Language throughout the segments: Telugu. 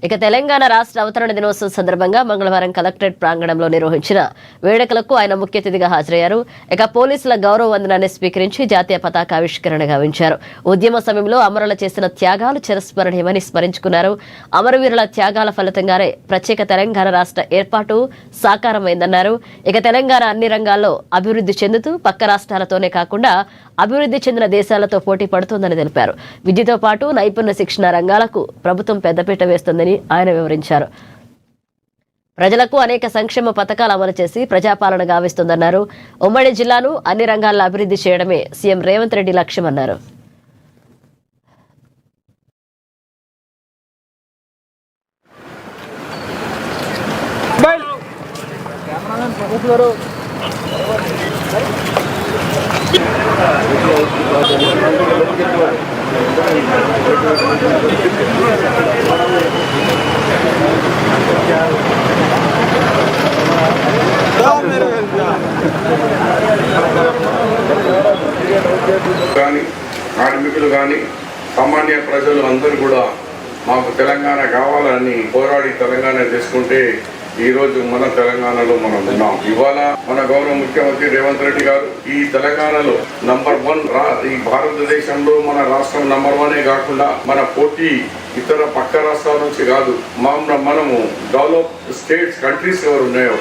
ఇక తెలంగాణ రాష్ట్ర అవతరణ దినోత్సవం సందర్భంగా మంగళవారం కలెక్టరేట్ ప్రాంగణంలో నిర్వహించిన వేడుకలకు ఆయన ముఖ్య అతిథిగా హాజరయ్యారు. ఇక పోలీసుల గౌరవ వందనాన్ని స్వీకరించి జాతీయ పతాకావిష్కరణ గావించారు. ఉద్యమ సమయంలో అమరులు చేసిన త్యాగాలు చిరస్మరణీయమని స్మరించుకున్నారు. అమరవీరుల త్యాగాల ఫలితంగానే ప్రత్యేక తెలంగాణ రాష్ట్ర ఏర్పాటు సాకారమైందన్నారు. ఇక తెలంగాణ అన్ని రంగాల్లో అభివృద్ధి చెందుతూ పక్క రాష్ట్రాలతోనే కాకుండా అభివృద్ధి చెందిన దేశాలతో పోటీ పడుతోందని తెలిపారు. విద్యతో పాటు నైపుణ్య శిక్షణ రంగాలకు ప్రభుత్వం పెద్దపీట వేస్తోందని ఆయన వివరించారు. ప్రజలకు అనేక సంక్షేమ పథకాలు అమలు చేసి ప్రజాపాలన గావిస్తోందన్నారు. ఉమ్మడి జిల్లాను అన్ని రంగాల్లో అభివృద్ధి చేయడమే సీఎం రేవంత్ రెడ్డి లక్ష్యమన్నారు. కార్మికులు కానీ సామాన్య ప్రజలు అందరూ కూడా మాకు తెలంగాణ కావాలని పోరాడి తెలంగాణ తీసుకుంటే ఈ రోజు మన తెలంగాణలో మనం ఉన్నాం. ఇవాళ మన గౌరవ ముఖ్యమంత్రి రేవంత్ రెడ్డి గారు ఈ తెలంగాణలో నంబర్ 1 ఈ భారతదేశంలో మన రాష్ట్రం నంబర్ 1 కాకుండా మన పోటీ ఇతర పక్క రాష్ట్రాల నుంచి కాదు, మనము డెవలప్ స్టేట్స్ కంట్రీస్ ఎవరు ఉన్నాయో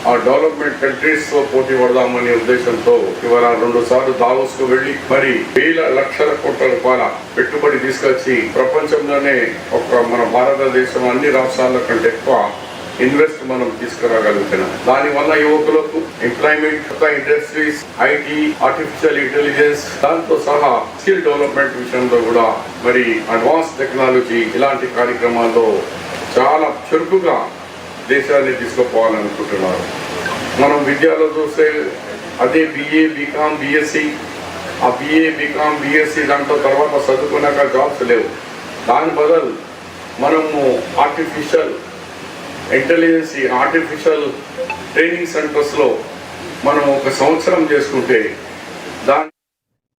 ఆ డెవలప్మెంట్ కంట్రీస్ తో పోటీ పడదామనే ఉద్దేశంతో ఇవాళ 2 సార్లు దావోస్ కు వెళ్లి మరి వేల లక్షల కోట్ల రూపాయల పెట్టుబడి తీసుకొచ్చి ప్రపంచంలోనే మన భారతదేశం అన్ని రాష్ట్రాల కంటే ఎక్కువ ఇన్వెస్ట్ మనం తీసుకురాగలుగుతున్నాం. దానివల్ల యువకులకు employment, industries, IT, artificial intelligence దాంతో సహా స్కిల్ డెవలప్మెంట్ విషయంలో కూడా మరి అడ్వాన్స్ టెక్నాలజీ ఇలాంటి కార్యక్రమాల్లో చాలా చురుకుగా దేశాన్ని తీసుకుపోవాలనుకుంటున్నారు. మనం విద్యలో చూస్తే అదే BA, BCom, BSc, ఆ BA, BCom, BSc దాంట్లో తర్వాత చదువుకున్నాక జాబ్స్ లేవు. దాని బదులు మనము ఆర్టిఫిషియల్ ఇంటెలిజెన్స్, ఆర్టిఫిషియల్ ట్రైనింగ్ సెంటర్స్లో మనం 1 సంవత్సరం చేసుకుంటే